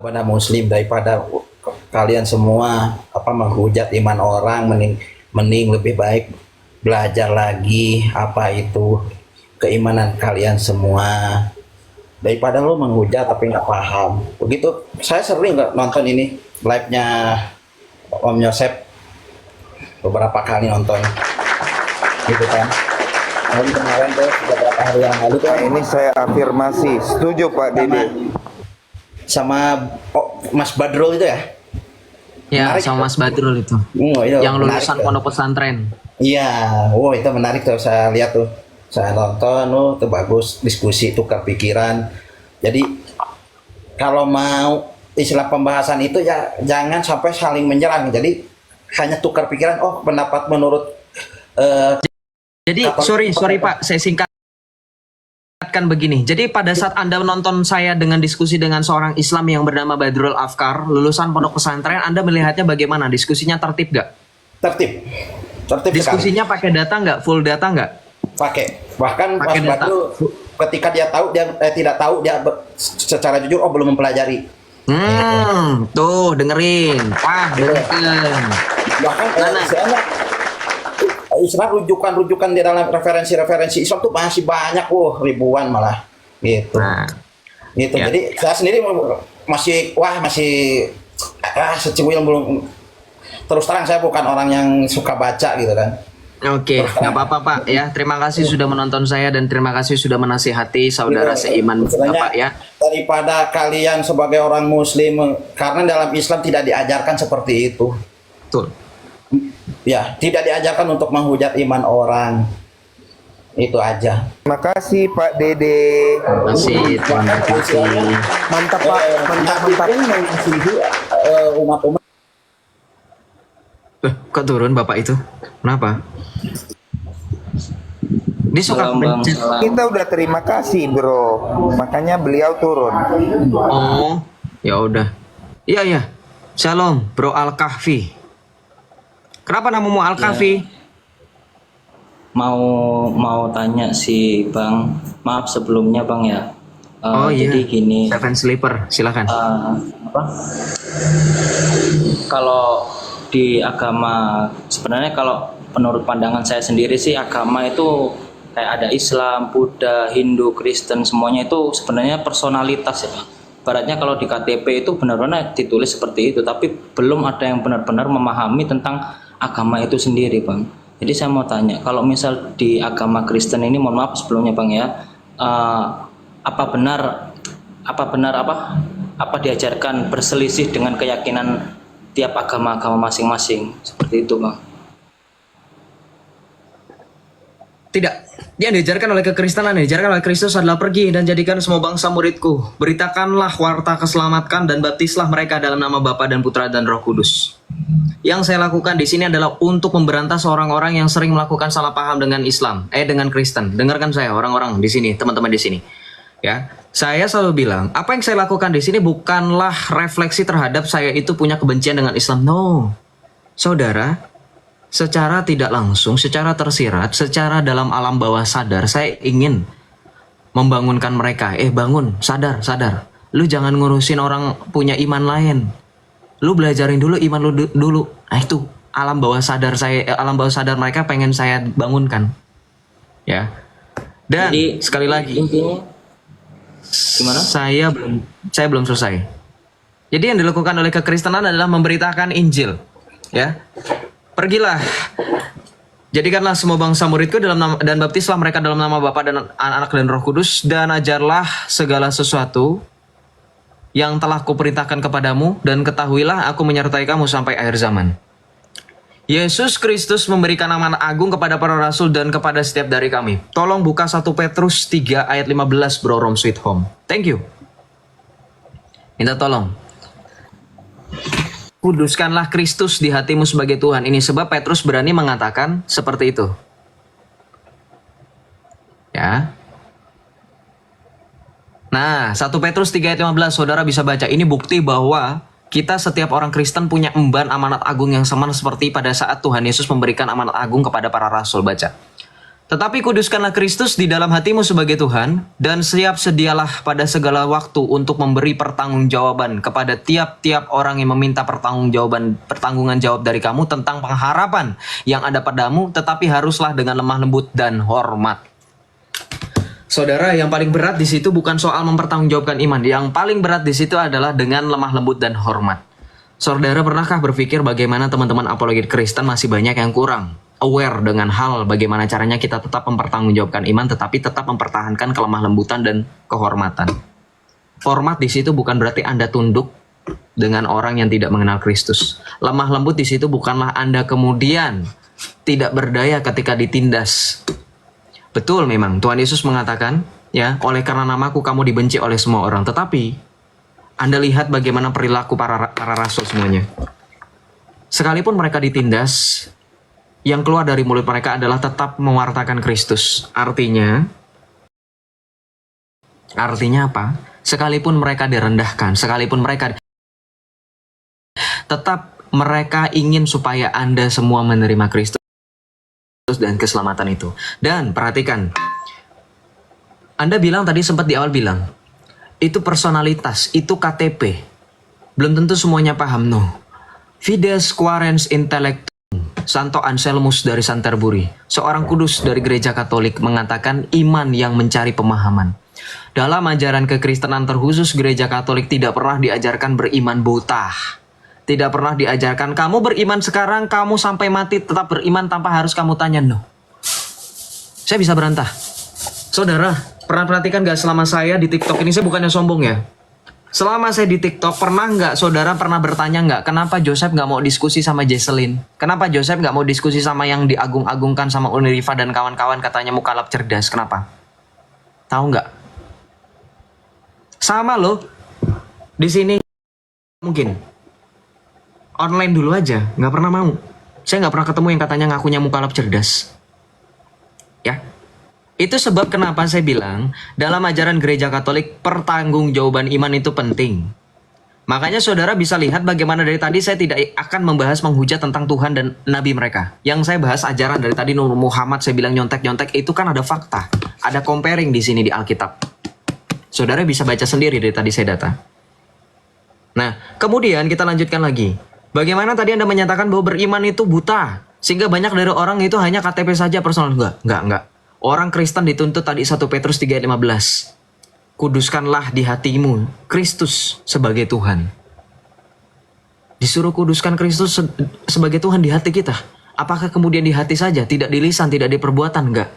Kepada muslim daripada kalian semua menghujat iman orang, mending lebih baik belajar lagi apa itu keimanan kalian semua daripada lo menghujat tapi nggak paham begitu. Saya sering nggak nonton ini live-nya Om Yosep, beberapa kali nonton gitu kan. Lalu kemarin tuh beberapa hari yang lalu tuh Ini saya afirmasi, setuju Pak Dede. sama Mas Badrul itu ya. Ya, Menarik sama Mas Badrul itu. Itu Yang menarik lulusan tuh. pondok pesantren. Iya, itu menarik tuh, saya lihat tuh, saya nonton, tuh bagus, diskusi, tukar pikiran. Jadi kalau mau istilah pembahasan itu ya jangan sampai saling menyerang. Jadi hanya tukar pikiran. Oh, pendapat menurut Jadi, sorry Pak, saya singkatkan begini. Jadi pada saat Anda menonton saya dengan diskusi dengan seorang Islam yang bernama Badrul Afkar, lulusan pondok pesantren, Anda melihatnya bagaimana? Diskusinya tertib nggak? tertib, tertib Diskusinya pakai data nggak? Full data nggak? sekali. Pakai. Bahkan Pakai Mas data. Badrul ketika dia tahu dia tidak tahu dia secara jujur belum mempelajari. Tuh dengerin. Dengerin. Bahkan Mana? Islam rujukan-rujukan di dalam referensi-referensi Islam tuh masih banyak, ribuan malah gitu. Nah, Gitu. ya. Jadi saya sendiri masih secuil belum, terus terang saya bukan orang yang suka baca gitu kan. Oke, nggak apa-apa Pak ya. Terima kasih sudah menonton saya dan terima kasih sudah menasihati saudara seiman Bapak ya. Daripada kalian sebagai orang muslim, karena dalam Islam tidak diajarkan seperti itu. Betul. Ya, tidak diajarkan untuk menghujat iman orang. Itu aja. Terima kasih Pak Dede. Terima kasih, terima kasih. Mantap Pak, mantap. Umat-umat Kok turun Bapak itu? Kenapa? Dia suka pencet. Kita udah terima kasih bro, makanya beliau turun. Oh, ya udah. Iya. Shalom, Bro Al-Kahfi. Kenapa namamu Al-Kahfi? Mau tanya sih Bang, maaf sebelumnya Bang ya. Iya. Jadi gini, Seven Sleeper, silakan. kalau di agama sebenarnya kalau menurut pandangan saya sendiri sih agama itu kayak ada Islam, Buddha, Hindu, Kristen semuanya itu sebenarnya personalitas ya. Baratnya kalau di KTP itu benar-benar ditulis seperti itu, tapi belum ada yang benar-benar memahami tentang agama itu sendiri Bang. Jadi saya mau tanya, kalau misal di agama Kristen ini, mohon maaf sebelumnya Bang ya, apa benar diajarkan berselisih dengan keyakinan tiap agama-agama masing-masing seperti itu Bang? Tidak. Yang diajarkan oleh kekristenan, yang diajarkan oleh Kristus adalah pergi dan jadikan semua bangsa muridku. Beritakanlah warta keselamatan dan baptislah mereka dalam nama Bapa dan Putra dan Roh Kudus. Yang saya lakukan di sini adalah untuk memberantas orang-orang yang sering melakukan salah paham dengan Islam, dengan Kristen. Dengarkan saya, orang-orang di sini, teman-teman di sini. Ya, saya selalu bilang, apa yang saya lakukan di sini bukanlah refleksi terhadap saya itu punya kebencian dengan Islam. No, saudara. Secara tidak langsung, secara tersirat, secara dalam alam bawah sadar, saya ingin membangunkan mereka. Bangun, sadar. Lu jangan ngurusin orang punya iman lain. Lu belajarin dulu iman lu dulu. Nah itu alam bawah sadar saya, alam bawah sadar mereka pengen saya bangunkan. Ya. Dan Jadi, sekali lagi, intinya gimana? Saya belum selesai. Jadi yang dilakukan oleh kekristenan adalah memberitakan Injil. Ya. Pergilah, jadikanlah semua bangsa muridku dan baptislah mereka dalam nama Bapa dan Anak dan Roh Kudus, dan ajarlah segala sesuatu yang telah kuperintahkan kepadamu, dan ketahuilah aku menyertai kamu sampai akhir zaman. Yesus Kristus memberikan amanat agung kepada para rasul dan kepada setiap dari kami. Tolong buka 1 Petrus 3 ayat 15 Bro Rom Sweet Home. Thank you. Minta tolong. Kuduskanlah Kristus di hatimu sebagai Tuhan. Ini sebab Petrus berani mengatakan seperti itu. Ya. Nah, 1 Petrus 3 ayat 15, saudara bisa baca. Ini bukti bahwa kita setiap orang Kristen punya emban amanat agung yang sama seperti pada saat Tuhan Yesus memberikan amanat agung kepada para rasul. Baca. Tetapi kuduskanlah Kristus di dalam hatimu sebagai Tuhan, dan siap sedialah pada segala waktu untuk memberi pertanggungjawaban kepada tiap-tiap orang yang meminta pertanggungan jawab dari kamu tentang pengharapan yang ada padamu, tetapi haruslah dengan lemah lembut dan hormat. Saudara, yang paling berat di situ bukan soal mempertanggungjawabkan iman. Yang paling berat di situ adalah dengan lemah lembut dan hormat. Saudara, pernahkah berpikir bagaimana teman-teman apologet Kristen masih banyak yang kurang aware dengan hal bagaimana caranya kita tetap mempertanggungjawabkan iman tetapi tetap mempertahankan kelemah lembutan dan kehormatan. Hormat di situ bukan berarti Anda tunduk dengan orang yang tidak mengenal Kristus. Lemah lembut di situ bukanlah Anda kemudian tidak berdaya ketika ditindas. Betul, memang Tuhan Yesus mengatakan, ya, oleh karena namaku kamu dibenci oleh semua orang. Tetapi Anda lihat bagaimana perilaku para rasul semuanya. Sekalipun mereka ditindas, yang keluar dari mulut mereka adalah tetap mewartakan Kristus. Artinya apa? Sekalipun mereka direndahkan, sekalipun mereka tetap mereka ingin supaya Anda semua menerima Kristus dan keselamatan itu. Dan perhatikan, Anda bilang tadi sempat di awal bilang, itu personalitas, itu KTP. Belum tentu semuanya paham, no. Fides quaerens intellectum. Santo Anselmus dari Canterbury, seorang kudus dari gereja Katolik, mengatakan iman yang mencari pemahaman. Dalam ajaran kekristenan terkhusus gereja Katolik tidak pernah diajarkan beriman buta. Tidak pernah diajarkan kamu beriman sekarang, kamu sampai mati tetap beriman tanpa harus kamu tanya, no. Saya bisa berantah. Saudara, pernah perhatikan gak selama saya di TikTok ini, saya bukannya sombong ya. Selama saya di TikTok, saudara pernah bertanya nggak, kenapa Joseph nggak mau diskusi sama Jesselyn? Kenapa Joseph nggak mau diskusi sama yang diagung-agungkan sama Uniriva dan kawan-kawan, katanya mukalaf cerdas? Kenapa? Tahu nggak? Sama loh. Di sini mungkin online dulu aja, nggak pernah mau. Saya nggak pernah ketemu yang katanya ngakunya mukalaf cerdas. Ya. Itu sebab kenapa saya bilang dalam ajaran gereja Katolik pertanggungjawaban iman itu penting. Makanya saudara bisa lihat bagaimana dari tadi saya tidak akan membahas menghujat tentang Tuhan dan Nabi mereka. Yang saya bahas ajaran dari tadi Nur Muhammad, saya bilang nyontek-nyontek, itu kan ada fakta. Ada comparing di sini di Alkitab. Saudara bisa baca sendiri dari tadi saya data. Nah, kemudian kita lanjutkan lagi. Bagaimana tadi Anda menyatakan bahwa beriman itu buta, sehingga banyak dari orang itu hanya KTP saja personal. Enggak. Orang Kristen dituntut tadi 1 Petrus 3:15. Kuduskanlah di hatimu Kristus sebagai Tuhan. Disuruh kuduskan Kristus sebagai Tuhan di hati kita. Apakah kemudian di hati saja, tidak di lisan, tidak di perbuatan? Enggak.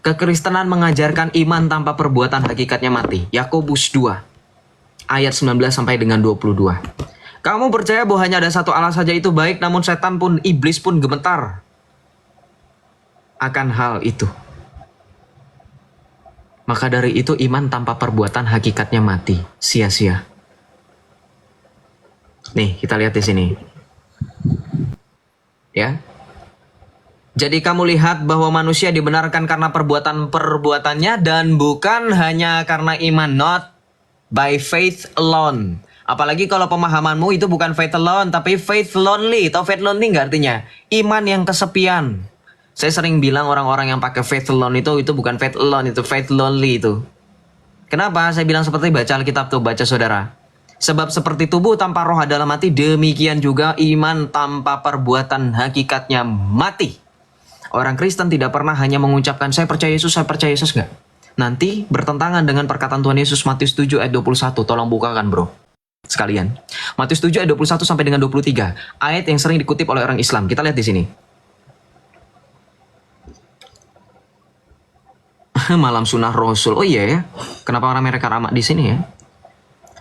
Kekristenan mengajarkan iman tanpa perbuatan hakikatnya mati. Yakobus 2 ayat 19 sampai dengan 22. Kamu percaya bahwa hanya ada satu Allah saja itu baik, namun setan pun, iblis pun gemetar akan hal itu. Maka dari itu iman tanpa perbuatan hakikatnya mati, sia-sia. Nih, kita lihat di sini. Ya. Jadi kamu lihat bahwa manusia dibenarkan karena perbuatan-perbuatannya dan bukan hanya karena iman, not by faith alone. Apalagi kalau pemahamanmu itu bukan faith alone, tapi faith lonely. Tahu faith lonely nggak artinya? Iman yang kesepian. Saya sering bilang orang-orang yang pakai faith alone itu bukan faith alone, itu faith lonely itu. Kenapa? Saya bilang seperti baca Alkitab tuh, baca saudara. Sebab seperti tubuh tanpa roh adalah mati, demikian juga iman tanpa perbuatan hakikatnya mati. Orang Kristen tidak pernah hanya mengucapkan saya percaya Yesus nggak. Nanti bertentangan dengan perkataan Tuhan Yesus Matius 7 ayat 21. Tolong bukakan bro. Sekalian. Matius 7 ayat 21 sampai dengan 23. Ayat yang sering dikutip oleh orang Islam. Kita lihat di sini. Malam sunnah Rasul. Oh iya ya. Kenapa orang mereka ramah di sini ya?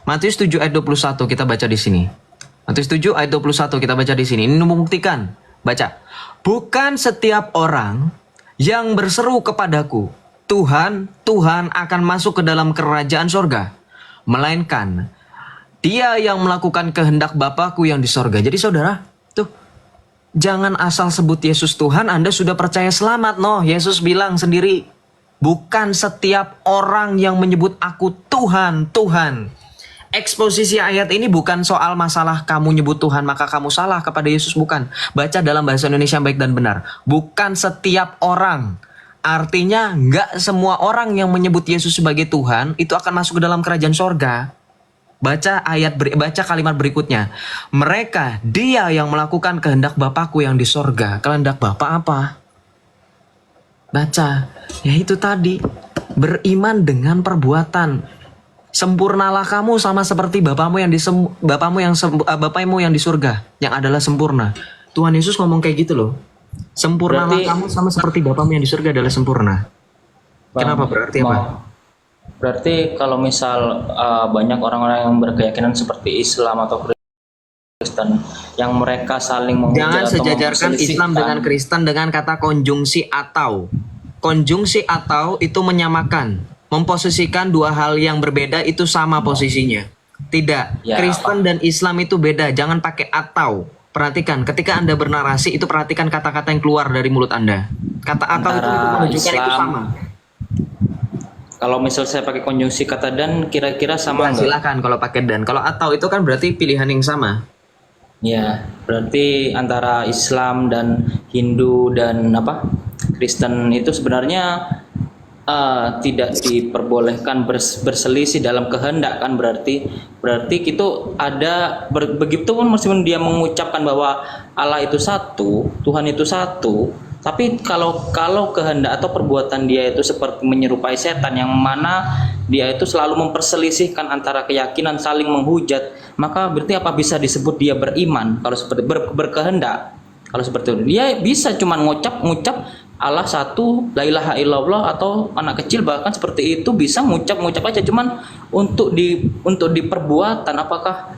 Matius 7 ayat 21 kita baca di sini. Matius 7 ayat 21 kita baca di sini. Ini membuktikan. Baca. Bukan setiap orang yang berseru kepadaku, Tuhan, Tuhan akan masuk ke dalam kerajaan sorga. Melainkan dia yang melakukan kehendak Bapakku yang di sorga. Jadi saudara, tuh. Jangan asal sebut Yesus Tuhan, Anda sudah percaya selamat. No, Yesus bilang sendiri. Bukan setiap orang yang menyebut aku Tuhan, Tuhan. Eksposisi ayat ini bukan soal masalah kamu nyebut Tuhan maka kamu salah kepada Yesus, bukan. Baca dalam bahasa Indonesia yang baik dan benar. Bukan setiap orang. Artinya nggak semua orang yang menyebut Yesus sebagai Tuhan itu akan masuk ke dalam kerajaan sorga. Baca kalimat berikutnya. Mereka, dia yang melakukan kehendak Bapakku yang di sorga. Kehendak Bapak apa? Baca. Ya itu tadi. Beriman dengan perbuatan. Sempurnalah kamu sama seperti Bapakmu yang di surga, yang adalah sempurna. Tuhan Yesus ngomong kayak gitu loh. Sempurnalah Berarti- kamu sama seperti Bapakmu yang di surga adalah sempurna. Kenapa berarti apa? Berarti kalau misal banyak orang-orang yang berkeyakinan seperti Islam atau Kristen yang mereka saling menghujat Jangan atau sejajarkan Islam memperselisihkan. dengan Kristen dengan kata konjungsi atau. Konjungsi atau itu menyamakan, memposisikan dua hal yang berbeda itu sama posisinya. Tidak, Ya, Kristen dan Islam itu beda. Jangan pakai atau. Perhatikan, ketika Anda bernarasi itu perhatikan kata-kata yang keluar dari mulut Anda. Kata atau itu Antara menunjukkan itu Islam, sama. Kalau misal saya pakai konjungsi kata dan kira-kira sama Ya, nggak? silakan kalau pakai dan. Kalau atau itu kan berarti pilihan yang sama. Ya, berarti antara Islam dan Hindu dan Kristen itu sebenarnya tidak diperbolehkan berselisih dalam kehendak kan, berarti itu ada begitu pun meskipun dia mengucapkan bahwa Allah itu satu, Tuhan itu satu, tapi kalau kehendak atau perbuatan dia itu seperti menyerupai setan yang mana dia itu selalu memperselisihkan antara keyakinan, saling menghujat, maka berarti apa bisa disebut dia beriman kalau seperti berkehendak? Kalau seperti itu dia bisa cuma ngucap Allah satu, la ilaha illallah, atau anak kecil bahkan seperti itu bisa ngucap aja, cuman untuk di perbuatan apakah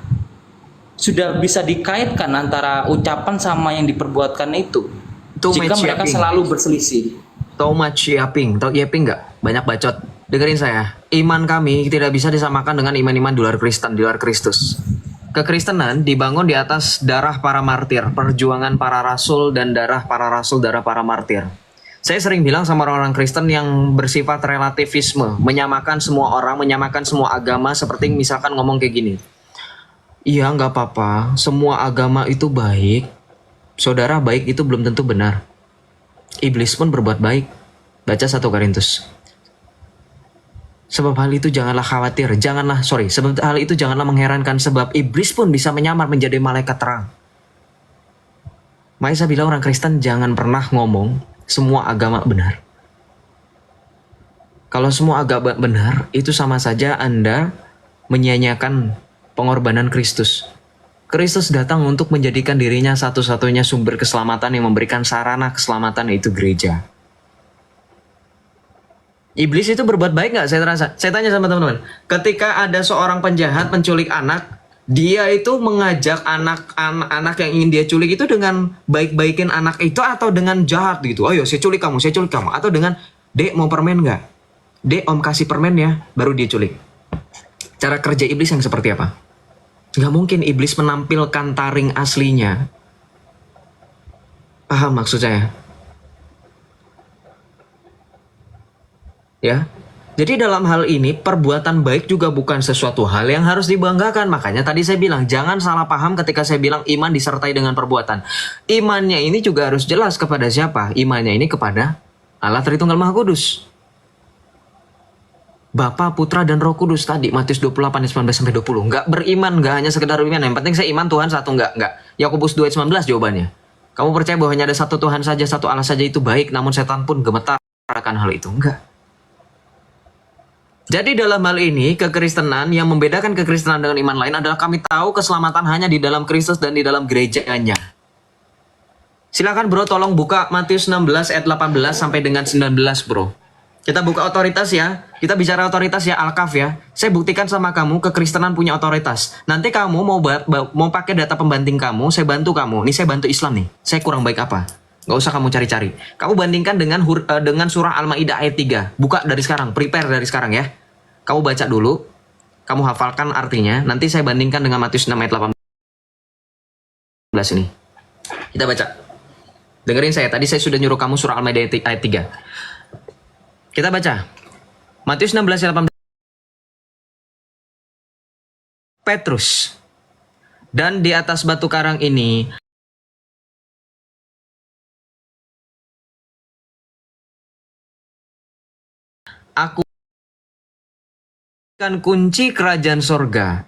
sudah bisa dikaitkan antara ucapan sama yang diperbuatkan itu? Itu Jika match mereka yapping. selalu berselisih. Tau much yapping? Tau yapping nggak? Banyak bacot. Dengerin saya. Iman kami tidak bisa disamakan dengan iman-iman di luar Kristen, di luar Kristus. Kekristenan dibangun di atas darah para martir, perjuangan para rasul dan darah para rasul, darah para martir. Saya sering bilang sama orang-orang Kristen yang bersifat relativisme, menyamakan semua orang, menyamakan semua agama, seperti misalkan ngomong kayak gini. Iya, nggak apa-apa, semua agama itu baik. Saudara, baik itu belum tentu benar. Iblis pun berbuat baik. Baca 1 Korintus. Sebab hal itu janganlah khawatir, sebab hal itu janganlah mengherankan, sebab iblis pun bisa menyamar menjadi malaikat terang. Makanya saya bilang orang Kristen jangan pernah ngomong semua agama benar. Kalau semua agama benar, itu sama saja Anda menyia-nyiakan pengorbanan Kristus. Kristus datang untuk menjadikan dirinya satu-satunya sumber keselamatan yang memberikan sarana keselamatan, yaitu gereja. Iblis itu berbuat baik nggak? Saya tanya sama teman-teman. Ketika ada seorang penjahat menculik anak, dia itu mengajak anak yang ingin dia culik itu dengan baik-baikin anak itu atau dengan jahat gitu. Ayo saya culik kamu. Atau dengan, dek mau permen nggak? Dek om kasih permen ya, baru dia culik. Cara kerja iblis yang seperti apa? Nggak mungkin iblis menampilkan taring aslinya. Paham maksud saya? Ya, jadi dalam hal ini perbuatan baik juga bukan sesuatu hal yang harus dibanggakan. Makanya tadi saya bilang jangan salah paham ketika saya bilang iman disertai dengan perbuatan. Imannya ini juga harus jelas kepada siapa? Imannya ini kepada Allah Tritunggal Maha Kudus. Bapa, Putra, dan Roh Kudus tadi Matius 28 ayat 19-20. Nggak beriman, nggak hanya sekedar iman. Yang penting saya iman Tuhan satu, nggak. Yakobus 2 ayat 19 jawabannya. Kamu percaya bahwa hanya ada satu Tuhan saja, satu Allah saja itu baik, namun setan pun gemetar akan hal itu. Enggak. Jadi dalam hal ini, kekristenan yang membedakan kekristenan dengan iman lain adalah kami tahu keselamatan hanya di dalam Kristus dan di dalam gerejanya. Silakan bro, tolong buka Matius 16 ayat 18 sampai dengan 19 bro. Kita buka otoritas ya. Kita bicara otoritas ya, Alkaf ya. Saya buktikan sama kamu, kekristenan punya otoritas. Nanti kamu mau pakai data pembanting kamu, saya bantu kamu. Nih saya bantu Islam nih. Saya kurang baik apa? Gak usah kamu cari-cari. Kamu bandingkan dengan surah Al-Maidah ayat 3. Buka dari sekarang, prepare dari sekarang ya. Kamu baca dulu, kamu hafalkan artinya. Nanti saya bandingkan dengan Matius 6 ayat 18 ini. Kita baca. Dengerin saya, tadi saya sudah nyuruh kamu surah Al-Maidah ayat 3. Kita baca. Matius 16 ayat 18. Petrus. Dan di atas batu karang ini Aku akan kunci kerajaan sorga.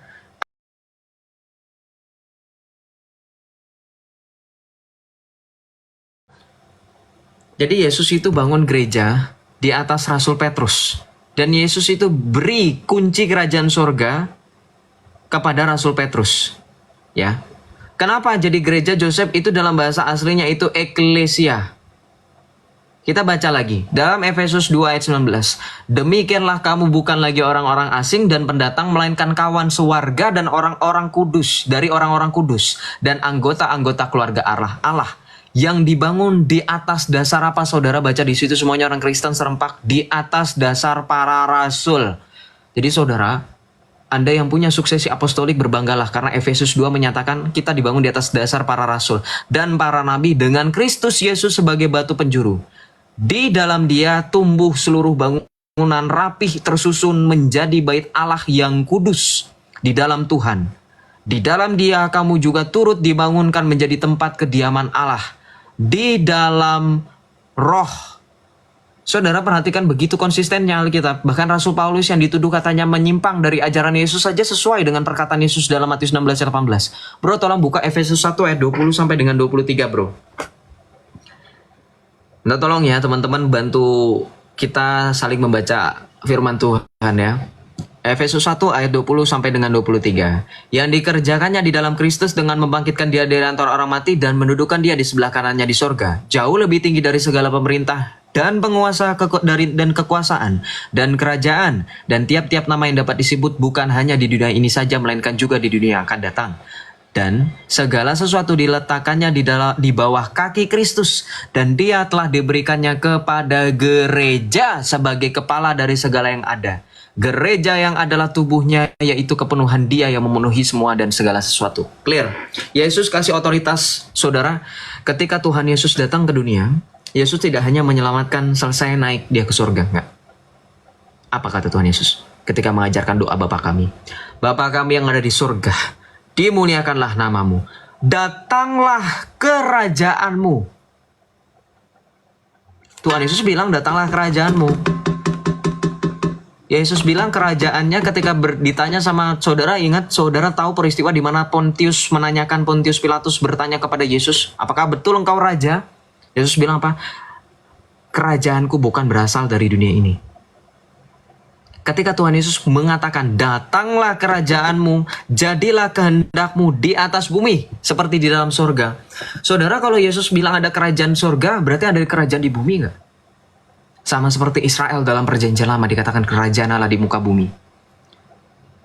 Jadi Yesus itu bangun gereja di atas Rasul Petrus. Dan Yesus itu beri kunci kerajaan sorga kepada Rasul Petrus. Ya. Kenapa jadi gereja Joseph itu dalam bahasa aslinya itu eklesia. Kita baca lagi. Dalam Efesus 2 ayat 19. Demikianlah kamu bukan lagi orang-orang asing dan pendatang, melainkan kawan sewarga dan orang-orang kudus. Dari orang-orang kudus. Dan anggota-anggota keluarga Allah. Yang dibangun di atas dasar apa, saudara? Baca di situ semuanya orang Kristen serempak. Di atas dasar para rasul. Jadi saudara, Anda yang punya suksesi apostolik berbanggalah, karena Efesus 2 menyatakan kita dibangun di atas dasar para rasul dan para nabi dengan Kristus Yesus sebagai batu penjuru. Di dalam Dia tumbuh seluruh bangunan rapih tersusun menjadi bait Allah yang kudus di dalam Tuhan. Di dalam Dia kamu juga turut dibangunkan menjadi tempat kediaman Allah di dalam Roh. Saudara perhatikan begitu konsistennya Alkitab. Bahkan Rasul Paulus yang dituduh katanya menyimpang dari ajaran Yesus saja sesuai dengan perkataan Yesus dalam Matius 16 ayat 18. Bro, tolong buka Efesus 1 ayat 20 sampai dengan 23, bro. Nah, tolong ya teman-teman bantu kita saling membaca firman Tuhan ya. Efesus 1 ayat 20 sampai dengan 23. Yang dikerjakannya di dalam Kristus dengan membangkitkan Dia dari antara orang mati dan mendudukan Dia di sebelah kanannya di sorga, jauh lebih tinggi dari segala pemerintah dan penguasa dan kekuasaan dan kerajaan dan tiap-tiap nama yang dapat disebut, bukan hanya di dunia ini saja melainkan juga di dunia yang akan datang. Dan segala sesuatu diletakkannya di bawah kaki Kristus, dan Dia telah diberikannya kepada gereja sebagai kepala dari segala yang ada. Gereja yang adalah tubuhnya, yaitu kepenuhan Dia yang memenuhi semua dan segala sesuatu. Clear? Yesus kasih otoritas, saudara. Ketika Tuhan Yesus datang ke dunia, Yesus tidak hanya menyelamatkan selesai naik Dia ke surga, enggak. Apa kata Tuhan Yesus ketika mengajarkan doa Bapa kami? Bapa kami yang ada di surga, dimuliakanlah namamu, datanglah kerajaanmu. Tuhan Yesus bilang datanglah kerajaanmu. Yesus bilang kerajaannya ketika ditanya sama saudara, ingat saudara tahu peristiwa di mana Pontius menanyakan, Pontius Pilatus bertanya kepada Yesus, apakah betul engkau raja? Yesus bilang apa? Kerajaanku bukan berasal dari dunia ini. Ketika Tuhan Yesus mengatakan, datanglah kerajaanmu, jadilah kehendakmu di atas bumi seperti di dalam surga. Saudara, kalau Yesus bilang ada kerajaan surga, berarti ada kerajaan di bumi nggak? Sama seperti Israel dalam perjanjian lama dikatakan kerajaan Allah di muka bumi.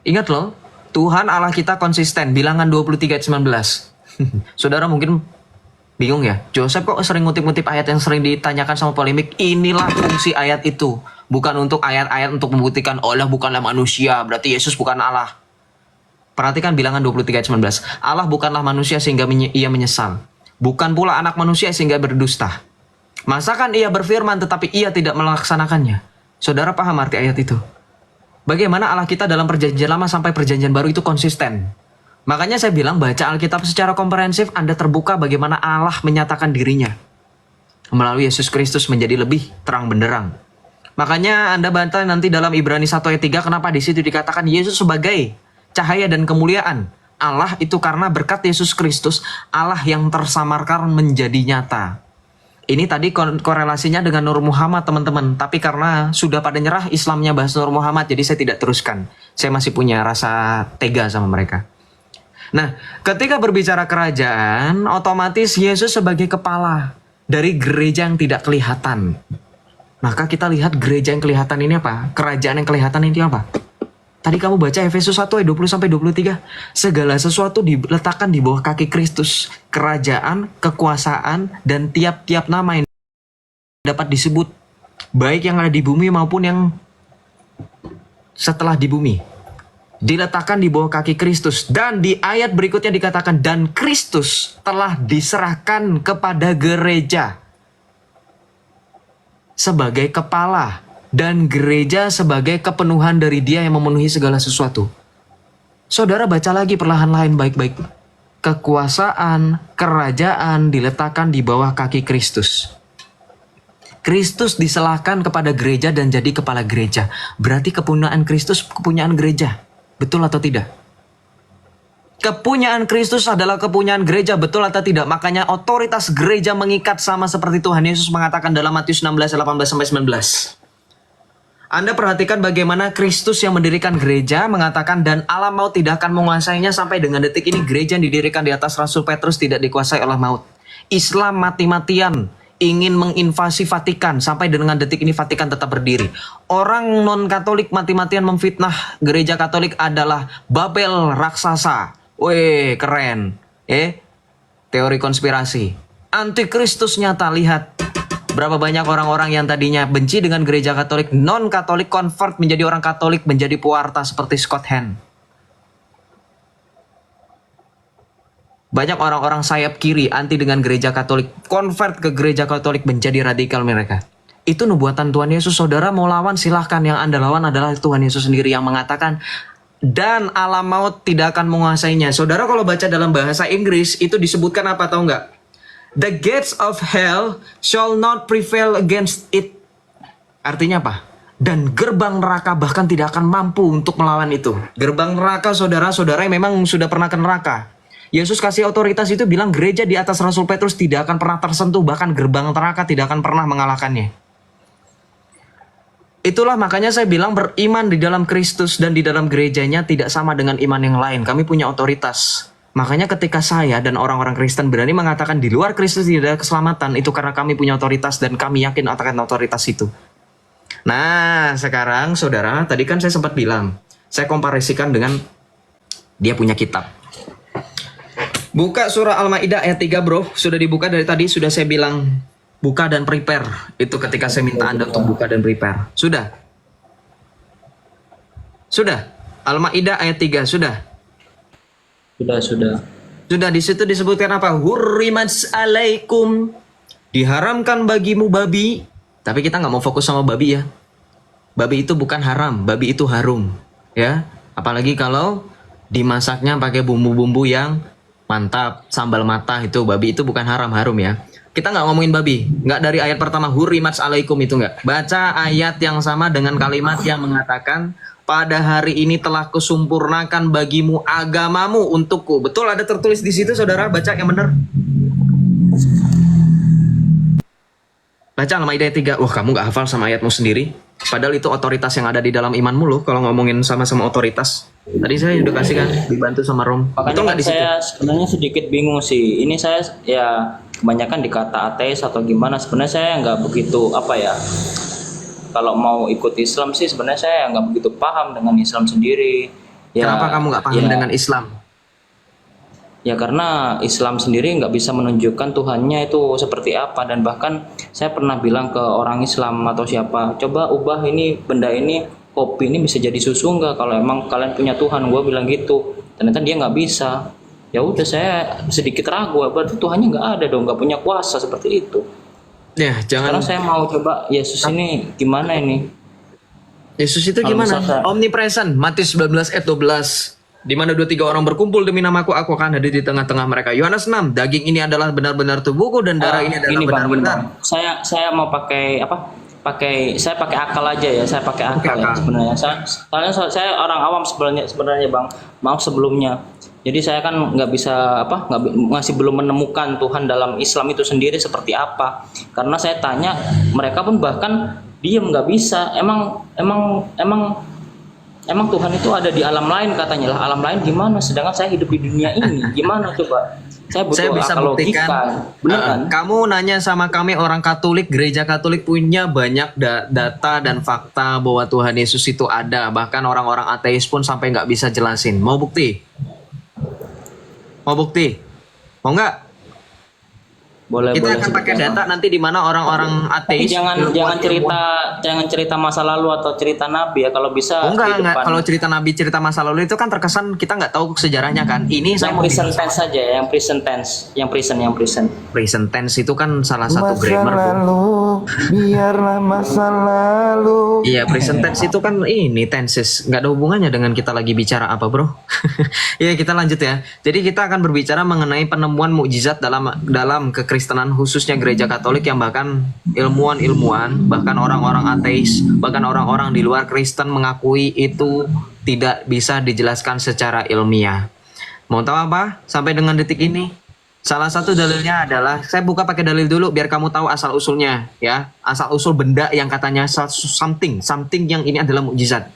Ingat loh, Tuhan Allah kita konsisten. Bilangan 23 ayat 19. Saudara mungkin bingung ya, Joseph kok sering ngutip-ngutip ayat yang sering ditanyakan sama polemik. Inilah fungsi ayat itu. Bukan untuk ayat-ayat untuk membuktikan Allah bukanlah manusia, berarti Yesus bukan Allah. Perhatikan bilangan 23 ayat 19. Allah bukanlah manusia sehingga Ia menyesal. Bukan pula anak manusia sehingga berdusta. Masakan Ia berfirman tetapi Ia tidak melaksanakannya. Saudara paham arti ayat itu? Bagaimana Allah kita dalam perjanjian lama sampai perjanjian baru itu konsisten. Makanya saya bilang baca Alkitab secara komprehensif, Anda terbuka bagaimana Allah menyatakan dirinya. Melalui Yesus Kristus menjadi lebih terang benderang. Makanya Anda baca nanti dalam Ibrani 1 ayat 3, kenapa di situ dikatakan Yesus sebagai cahaya dan kemuliaan Allah itu karena berkat Yesus Kristus, Allah yang tersamarkan menjadi nyata. Ini tadi korelasinya dengan Nur Muhammad teman-teman. Tapi karena sudah pada nyerah Islamnya bahas Nur Muhammad, jadi saya tidak teruskan. Saya masih punya rasa tega sama mereka. Nah, ketika berbicara kerajaan, otomatis Yesus sebagai kepala dari gereja yang tidak kelihatan. Maka kita lihat gereja yang kelihatan ini apa? Kerajaan yang kelihatan ini apa? Tadi kamu baca Efesus 1 ayat 20-23. Segala sesuatu diletakkan di bawah kaki Kristus. Kerajaan, kekuasaan, dan tiap-tiap nama yang dapat disebut. Baik yang ada di bumi maupun yang setelah di bumi. Diletakkan di bawah kaki Kristus. Dan di ayat berikutnya dikatakan, dan Kristus telah diserahkan kepada gereja sebagai kepala. Dan gereja sebagai kepenuhan dari Dia yang memenuhi segala sesuatu. Saudara baca lagi perlahan-lahan baik-baik. Kekuasaan, kerajaan diletakkan di bawah kaki Kristus. Kristus diserahkan kepada gereja dan jadi kepala gereja. Berarti kepunyaan Kristus kepunyaan gereja. Betul atau tidak? Kepunyaan Kristus adalah kepunyaan gereja, betul atau tidak? Makanya otoritas gereja mengikat, sama seperti Tuhan Yesus mengatakan dalam Matius 16, 18-19. Anda perhatikan bagaimana Kristus yang mendirikan gereja mengatakan, dan alam maut tidak akan menguasainya. Sampai dengan detik ini gereja yang didirikan di atas Rasul Petrus tidak dikuasai oleh maut. Islam mati-matian ingin menginvasi Vatikan, sampai dengan detik ini Vatikan tetap berdiri. Orang non-Katolik mati-matian memfitnah gereja Katolik adalah Babel raksasa. Weh, keren. Teori konspirasi. Antikristus nyata, lihat. Berapa banyak orang-orang yang tadinya benci dengan gereja Katolik, non-Katolik convert menjadi orang Katolik, menjadi pewarta seperti Scott Hahn. Banyak orang-orang sayap kiri anti dengan gereja Katolik, convert ke gereja Katolik, menjadi radikal mereka. Itu nubuatan Tuhan Yesus. Saudara mau lawan silahkan, yang Anda lawan adalah Tuhan Yesus sendiri yang mengatakan, dan alam maut tidak akan menguasainya. Saudara kalau baca dalam bahasa Inggris itu disebutkan apa, tahu nggak? The gates of hell shall not prevail against it. Artinya apa? Dan gerbang neraka bahkan tidak akan mampu untuk melawan itu. Gerbang neraka, saudara-saudara yang memang sudah pernah ke neraka. Yesus kasih otoritas itu, bilang gereja di atas Rasul Petrus tidak akan pernah tersentuh. Bahkan gerbang neraka tidak akan pernah mengalahkannya. Itulah makanya saya bilang beriman di dalam Kristus dan di dalam gerejanya tidak sama dengan iman yang lain. Kami punya otoritas. Makanya ketika saya dan orang-orang Kristen berani mengatakan di luar Kristus tidak ada keselamatan, itu karena kami punya otoritas dan kami yakin akan otoritas itu. Nah, sekarang saudara, tadi kan saya sempat bilang, saya komparisikan dengan dia punya kitab. Buka surah Al-Maidah ayat 3, bro. Sudah dibuka dari tadi, sudah saya bilang buka dan prepare. Itu ketika saya minta Anda untuk buka dan prepare. Sudah? Sudah? Al-Maidah ayat 3, sudah? Sudah. Sudah, di situ disebutkan apa? Hurrimat alaikum. Diharamkan bagimu babi. Tapi kita nggak mau fokus sama babi ya. Babi itu bukan haram, babi itu harum. Ya, apalagi kalau dimasaknya pakai bumbu-bumbu yang mantap, sambal mata itu, babi itu bukan haram, harum ya. Kita nggak ngomongin babi, nggak dari ayat pertama hurrimat alaikum itu nggak. Baca ayat yang sama dengan kalimat yang mengatakan pada hari ini telah kusempurnakan bagimu agamamu untukku. Betul, ada tertulis di situ, saudara. Baca yang benar. Baca Al-Maidah 3. Wah, kamu nggak hafal sama ayatmu sendiri. Padahal itu otoritas yang ada di dalam imanmu loh. Kalau ngomongin sama-sama otoritas. Tadi saya udah kasih kan, dibantu sama Rom. Makanya kan saya sebenarnya sedikit bingung sih. Ini saya ya kebanyakan dikata ateis atau gimana. Sebenarnya saya nggak begitu kalau mau ikut Islam sih sebenarnya saya nggak begitu paham dengan Islam sendiri. Ya, kenapa kamu nggak paham dengan Islam? Ya karena Islam sendiri nggak bisa menunjukkan Tuhannya itu seperti apa, dan bahkan saya pernah bilang ke orang Islam atau siapa, coba ubah ini benda ini, kopi ini bisa jadi susu nggak kalau emang kalian punya Tuhan, gue bilang gitu. Ternyata dia nggak bisa. Ya udah, saya sedikit ragu, berarti Tuhannya nggak ada dong, nggak punya kuasa seperti itu. Ya jangan. Sekarang saya mau coba Yesus ini gimana ini? Yesus itu gimana? Omnipresent. Matius 19 ayat 12. Di mana 2-3 orang berkumpul demi namaku, aku akan hadir di tengah-tengah mereka. Yohanes 6, daging ini adalah benar-benar tubuhku dan darah ini adalah benar-benar. Saya mau pakai apa? Saya pakai akal aja ya. Saya pakai akal ya sebenarnya. Saya orang awam sebenarnya Bang. Maaf sebelumnya. Jadi saya kan nggak bisa masih belum menemukan Tuhan dalam Islam itu sendiri seperti apa. Karena saya tanya, mereka pun bahkan diem, nggak bisa. Emang Tuhan itu ada di alam lain katanya lah. Alam lain gimana? Sedangkan saya hidup di dunia ini. Gimana coba? Saya bisa buktikan. Benar kan? Kamu nanya sama kami orang Katolik, gereja Katolik punya banyak data dan fakta bahwa Tuhan Yesus itu ada. Bahkan orang-orang ateis pun sampai nggak bisa jelasin. Mau bukti? Mau bukti? Mau nggak? Boleh. Kita akan pakai data nanti di mana orang-orang ateis. Jangan cerita masa lalu atau cerita nabi ya, kalau bisa. Enggak. Kalau cerita nabi, cerita masa lalu itu kan terkesan kita nggak tahu sejarahnya kan. Ini saya mau present tense saja, yang present tense, yang present. Present tense itu kan salah satu Masa grammar. lalu, biarlah masa lalu. Iya, present tense itu kan ini tenses, nggak ada hubungannya dengan kita lagi bicara apa, bro. Iya, kita lanjut ya. Jadi kita akan berbicara mengenai penemuan mukjizat dalam kekristenan kekristenan, khususnya gereja Katolik yang bahkan ilmuwan-ilmuwan, bahkan orang-orang ateis, bahkan orang-orang di luar Kristen mengakui itu tidak bisa dijelaskan secara ilmiah. Mau tahu apa? Sampai dengan detik ini, salah satu dalilnya adalah, saya buka pakai dalil dulu biar kamu tahu asal usulnya, ya, asal usul benda yang katanya something yang ini adalah mukjizat.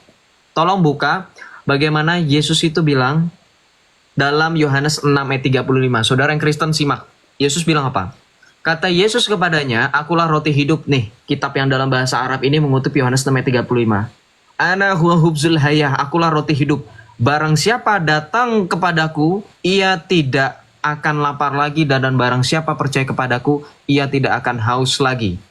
Tolong buka bagaimana Yesus itu bilang dalam Yohanes 6 ayat 35. Saudara yang Kristen simak. Yesus bilang apa? Kata Yesus kepadanya, akulah roti hidup. Nih, kitab yang dalam bahasa Arab ini mengutip Yohanes 6 ayat 35. Ana huwa hubzul hayah, akulah roti hidup. Barang siapa datang kepadaku, ia tidak akan lapar lagi, dan barang siapa percaya kepadaku, ia tidak akan haus lagi.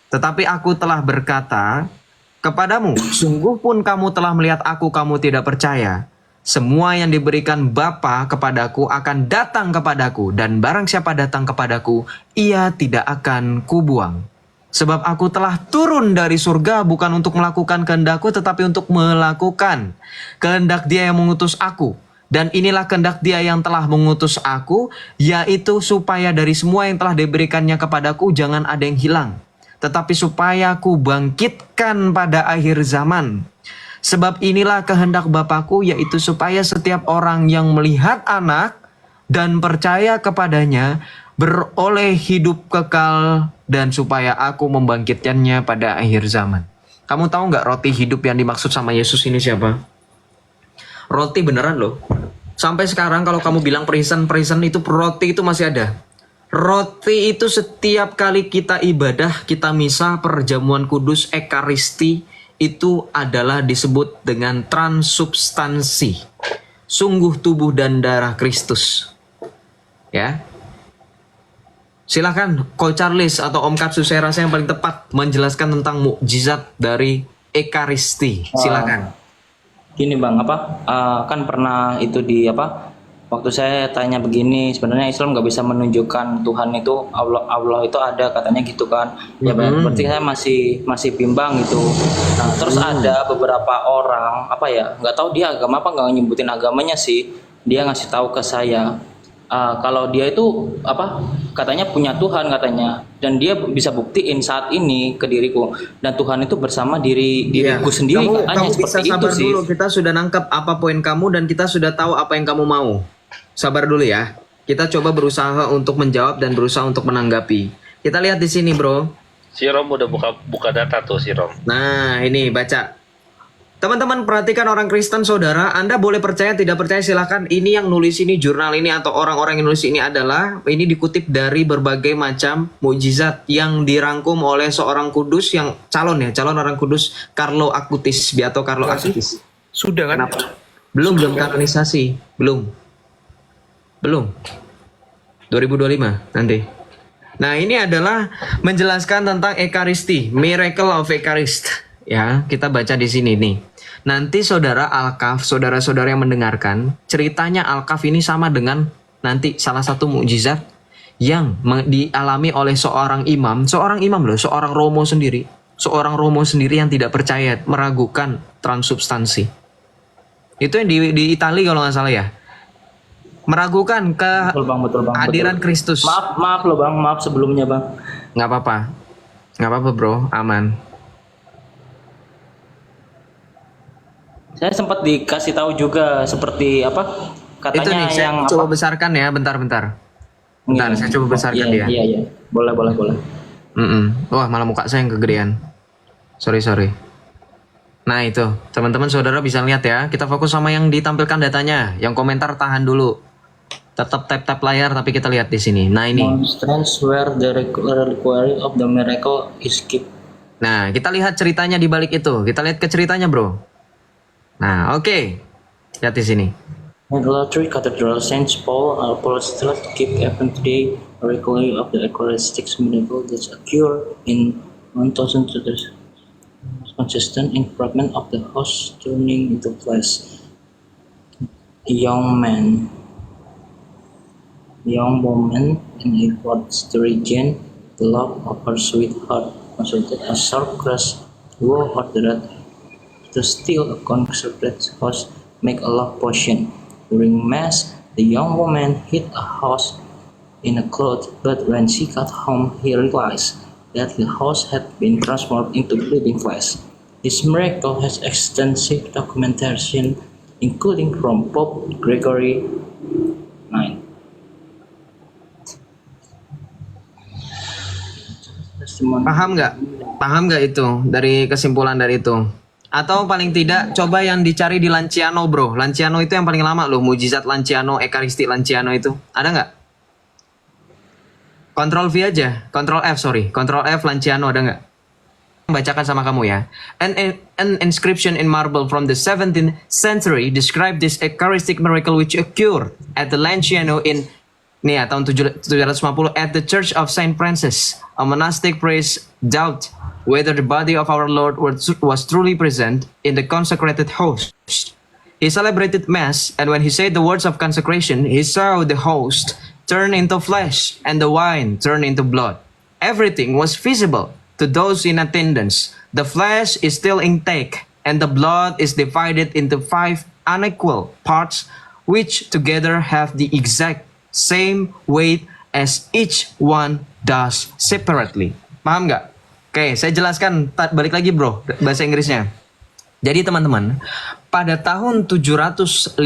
Tetapi aku telah berkata kepadamu, sungguh pun kamu telah melihat aku, kamu tidak percaya. Semua yang diberikan Bapa kepadaku akan datang kepadaku, dan barang siapa datang kepadaku, ia tidak akan kubuang. Sebab aku telah turun dari surga bukan untuk melakukan kehendakku, tetapi untuk melakukan kehendak Dia yang mengutus aku. Dan inilah kehendak Dia yang telah mengutus aku, yaitu supaya dari semua yang telah diberikannya kepadaku jangan ada yang hilang, tetapi supaya aku bangkitkan pada akhir zaman. Sebab inilah kehendak Bapakku, yaitu supaya setiap orang yang melihat Anak dan percaya kepadanya beroleh hidup kekal, dan supaya aku membangkitkannya pada akhir zaman. Kamu tahu nggak roti hidup yang dimaksud sama Yesus ini siapa? Roti beneran loh. Sampai sekarang kalau kamu bilang prison itu roti itu masih ada. Roti itu setiap kali kita ibadah, kita misa, perjamuan kudus, ekaristi, itu adalah disebut dengan transubstansi. Sungguh tubuh dan darah Kristus. Ya. Silakan Ko Charles atau Om Katsu, saya rasa yang paling tepat menjelaskan tentang mukjizat dari ekaristi. Silakan. Gini Bang, kan pernah itu di waktu saya tanya begini, sebenarnya Islam nggak bisa menunjukkan Tuhan itu Allah itu ada, katanya gitu kan. Ya berarti saya masih bimbang gitu. Nah, terus ada beberapa orang nggak tahu dia agama apa, nggak nyebutin agamanya sih. Dia ngasih tahu ke saya kalau dia itu katanya punya Tuhan katanya, dan dia bisa buktiin saat ini ke diriku, dan Tuhan itu bersama diriku sendiri. Kamu bisa seperti sabar itu sih. dulu, kita sudah nangkep apa poin kamu dan kita sudah tahu apa yang kamu mau. Sabar dulu ya. Kita coba berusaha untuk menjawab dan berusaha untuk menanggapi. Kita lihat di sini, Bro. Si Rom udah buka data tuh si Rom. Nah, ini baca. Teman-teman perhatikan orang Kristen saudara, Anda boleh percaya tidak percaya silakan. Ini yang nulis ini, jurnal ini atau orang-orang yang nulis ini adalah ini dikutip dari berbagai macam mukjizat yang dirangkum oleh seorang kudus yang calon orang kudus, Carlo Acutis, Beato Carlo Acutis. Sudah kan? Kenapa? Belum kanonisasi, belum. 2025 nanti. Nah, ini adalah menjelaskan tentang Ekaristi, Miracle of Eucharist. Ya, kita baca di sini nih. Nanti saudara Alkaf, saudara-saudara yang mendengarkan, ceritanya Alkaf ini sama dengan nanti salah satu mukjizat yang dialami oleh seorang imam loh, seorang romo sendiri yang tidak percaya, meragukan transubstansi. Itu yang di Italia kalau nggak salah ya. Meragukan Betul bang, kehadiran betul. Kristus. Maaf loh bang, maaf sebelumnya bang. Nggak apa-apa bro, aman. Saya sempat dikasih tahu juga seperti katanya itu nih, saya yang coba besarkan ya, bentar. Bentar, saya coba besarkan dia. Iya. Boleh. Wah, malah muka saya yang kegedean. Sorry. Nah itu, teman-teman saudara bisa lihat ya. Kita fokus sama yang ditampilkan datanya. Yang komentar tahan dulu. Tetap tap layar tapi kita lihat di sini. Nah ini. Monstrance where the requirement of the miracle is kept. Nah, kita lihat ceritanya di balik itu. Kita lihat ke ceritanya, bro. Nah, oke. Lihat di sini. In the Lateran Cathedral, Saint Paul Apostol keep even today a record of the Eucharistic miracle that occurred in 1000 consistent in fragment of the host turning into flesh. A young woman in a forest region, the love of her sweetheart consulted a sharp crush who ordered to steal a consecrated host, make a love potion. During mass, the young woman hit a host in a cloth, but when she got home, he realized that the house had been transformed into living flesh. This miracle has extensive documentation, including from Pope Gregory IX. Paham nggak? Paham nggak itu dari kesimpulan dari itu? Atau paling tidak coba yang dicari di Lanciano bro. Lanciano itu yang paling lama loh. Mujizat Lanciano, Ekaristi Lanciano itu. Ada nggak? Control V aja. Control F sorry. Control F Lanciano ada nggak? Bacakan sama kamu ya. An inscription in marble from the 17th century describe this Eucharistic miracle which occurred at the Lanciano in tahun 750 at the Church of Saint Francis. A monastic priest doubt whether the body of our Lord was truly present in the consecrated host. He celebrated Mass, and when he said the words of consecration, he saw the host turn into flesh and the wine turn into blood. Everything was visible to those in attendance. The flesh is still intact, and the blood is divided into 5 unequal parts, which together have the exact same weight as each one does separately. Paham nggak? Oke, saya jelaskan balik lagi bro, bahasa Inggrisnya. Jadi teman-teman, pada tahun 750